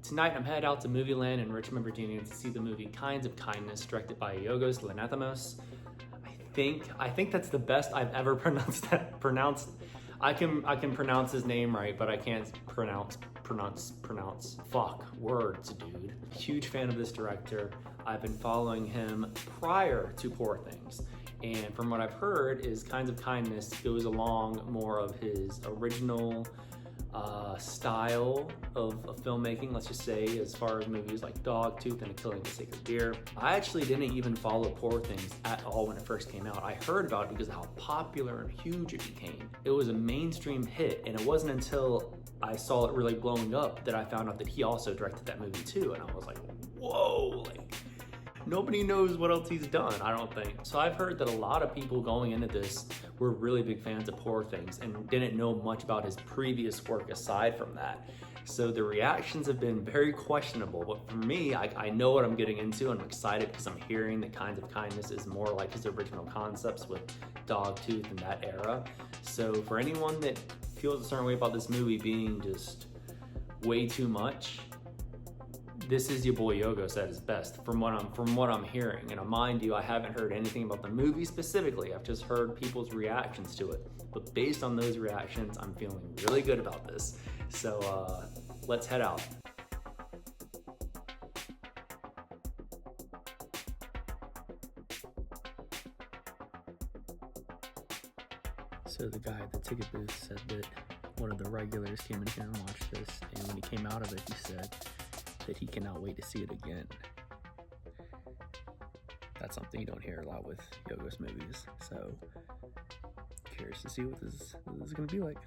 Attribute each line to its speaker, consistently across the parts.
Speaker 1: Tonight I'm headed out to Movie Land in Richmond, Virginia to see the movie Kinds of Kindness, directed by Yorgos Lanthimos. I think that's the best I've ever pronounced. I can pronounce his name right, but I can't pronounce. Fuck, words, dude. Huge fan of this director. I've been following him prior to Poor Things. And from what I've heard is Kinds of Kindness goes along more of his original style of filmmaking, let's just say, as far as movies like Dogtooth and A Killing of a Sacred Deer. I actually didn't even follow Poor Things at all when it first came out. I heard about it because of how popular and huge it became. It was a mainstream hit, and it wasn't until I saw it really blowing up that I found out that he also directed that movie too, and I was like, whoa, like, nobody knows what else he's done, I don't think. So I've heard that a lot of people going into this were really big fans of Poor Things and didn't know much about his previous work aside from that. So the reactions have been very questionable, but for me, I know what I'm getting into, and I'm excited because I'm hearing that Kinds of Kindness is more like his original concepts with Dogtooth and that era. So for anyone that feels a certain way about this movie being just way too much, this is your boy Yorgos at his best, from what I'm hearing. And mind you, I haven't heard anything about the movie specifically. I've just heard people's reactions to it. But based on those reactions, I'm feeling really good about this. So let's head out. So the guy at the ticket booth said that one of the regulars came in here and watched this, and when he came out of it, he said that he cannot wait to see it again. That's something you don't hear a lot with Yorgos movies, so curious to see what this is going to be like.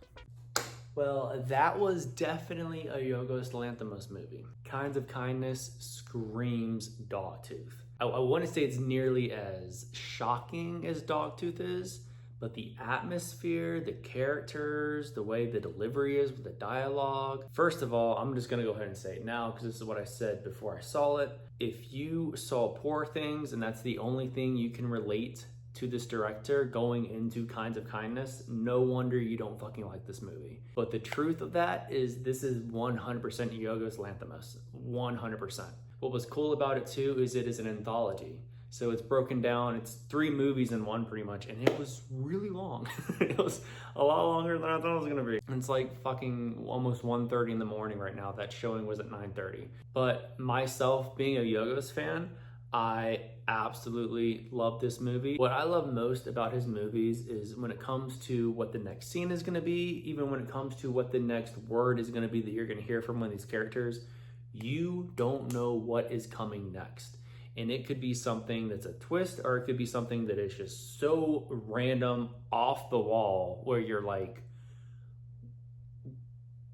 Speaker 1: Well, that was definitely a Yorgos Lanthimos movie. Kinds of Kindness screams Dogtooth. I wouldn't say it's nearly as shocking as Dogtooth is, but the atmosphere, the characters, the way the delivery is with the dialogue. First of all, I'm just gonna go ahead and say it now because this is what I said before I saw it. If you saw Poor Things and that's the only thing you can relate to this director going into Kinds of Kindness, no wonder you don't fucking like this movie. But the truth of that is this is 100% Yorgos Lanthimos, 100%. What was cool about it too is it is an anthology. So it's broken down, it's 3 movies in one pretty much, and it was really long. It was a lot longer than I thought it was gonna be. And it's like fucking almost 1:30 in the morning right now. That showing was at 9:30. But myself, being a Yorgos fan, I absolutely love this movie. What I love most about his movies is when it comes to what the next scene is gonna be, even when it comes to what the next word is gonna be that you're gonna hear from one of these characters, you don't know what is coming next. And it could be something that's a twist, or it could be something that is just so random, off the wall, where you're like,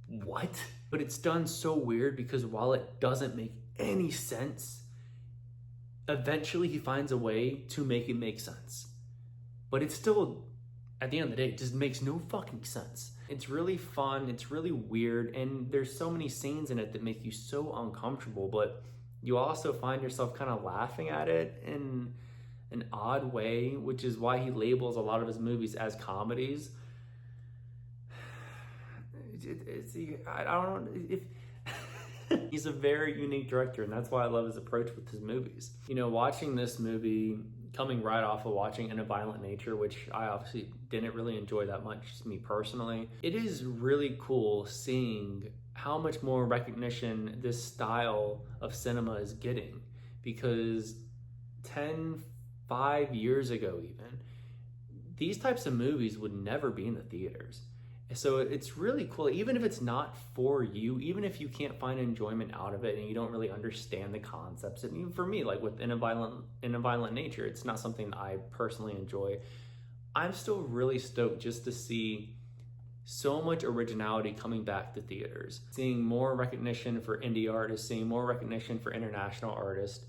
Speaker 1: what? But it's done so weird because while it doesn't make any sense, eventually he finds a way to make it make sense. But it's still, at the end of the day, it just makes no fucking sense. It's really fun, it's really weird, and there's so many scenes in it that make you so uncomfortable, but you also find yourself kind of laughing at it in an odd way, which is why he labels a lot of his movies as comedies. I don't know if he's a very unique director, and that's why I love his approach with his movies. You know, watching this movie, coming right off of watching In a Violent Nature, which I obviously didn't really enjoy that much, me personally, it is really cool seeing how much more recognition this style of cinema is getting, because 5 years ago even, these types of movies would never be in the theaters. So it's really cool, even if it's not for you, even if you can't find enjoyment out of it and you don't really understand the concepts. And even for me, like with In a Violent Nature, it's not something that I personally enjoy. I'm still really stoked just to see so much originality coming back to theaters, seeing more recognition for indie artists, seeing more recognition for international artists.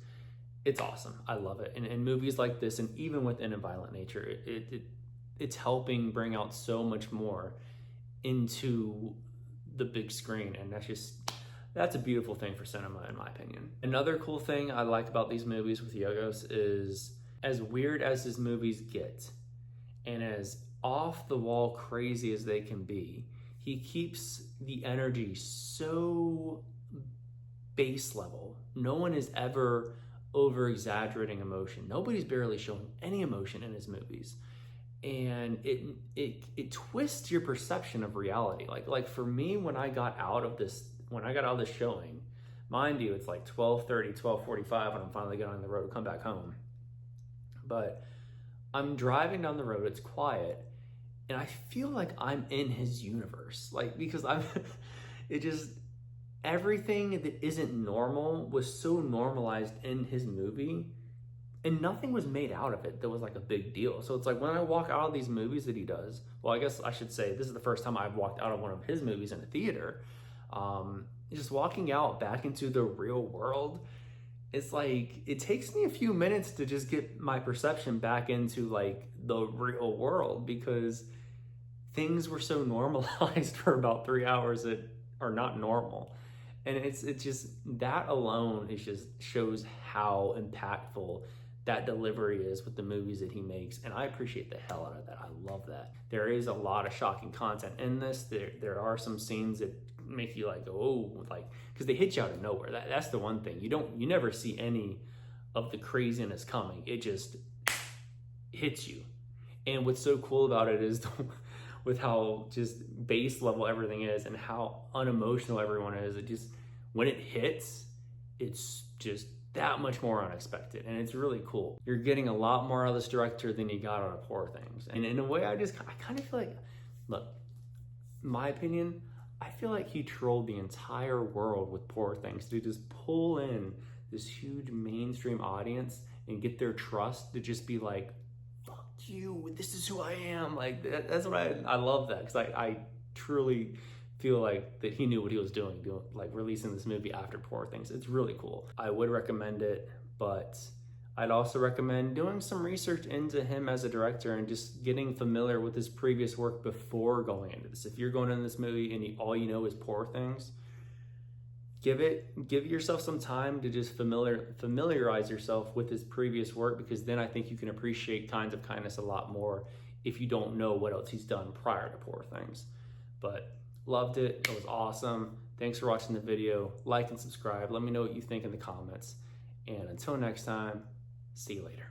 Speaker 1: It's awesome. I love it. And movies like this, and even within A Violent Nature, it's helping bring out so much more into the big screen. And that's a beautiful thing for cinema, in my opinion. Another cool thing I like about these movies with Yorgos is, as weird as his movies get, and as off the wall crazy as they can be, he keeps the energy so base level. No one is ever over exaggerating emotion. Nobody's barely showing any emotion in his movies. And it twists your perception of reality. Like for me, when I got out of this showing, mind you, it's like 12:30, 12:45 when I'm finally getting on the road to come back home. But I'm driving down the road, it's quiet, and I feel like I'm in his universe. Like, because everything that isn't normal was so normalized in his movie, and nothing was made out of it that was like a big deal. So it's like when I walk out of these movies that he does, well, I guess I should say this is the first time I've walked out of one of his movies in a theater. Just walking out back into the real world, it's like it takes me a few minutes to just get my perception back into like the real world, because things were so normalized for about 3 hours that are not normal. And it's just, that alone is just shows how impactful that delivery is with the movies that he makes. And I appreciate the hell out of that. I love that. There is a lot of shocking content in this. There are some scenes that make you like, oh, like, because they hit you out of nowhere. That's the one thing. You never see any of the craziness coming. It just hits you. And what's so cool about it is with how just base level everything is and how unemotional everyone is, it just, when it hits, it's just that much more unexpected, and it's really cool. You're getting a lot more out of this director than you got out of Poor Things. And in a way, I kind of feel like, look, my opinion, I feel like he trolled the entire world with Poor Things to just pull in this huge mainstream audience and get their trust to just be like, fuck you, this is who I am. Like, that's what I love that, because I truly feel like that he knew what he was doing, like releasing this movie after Poor Things. It's really cool. I would recommend it, but I'd also recommend doing some research into him as a director and just getting familiar with his previous work before going into this. If you're going into this movie and all you know is Poor Things, give yourself some time to just familiarize yourself with his previous work, because then I think you can appreciate Kinds of Kindness a lot more if you don't know what else he's done prior to Poor Things. But loved it. It was awesome. Thanks for watching the video. Like and subscribe. Let me know what you think in the comments. And until next time, see you later.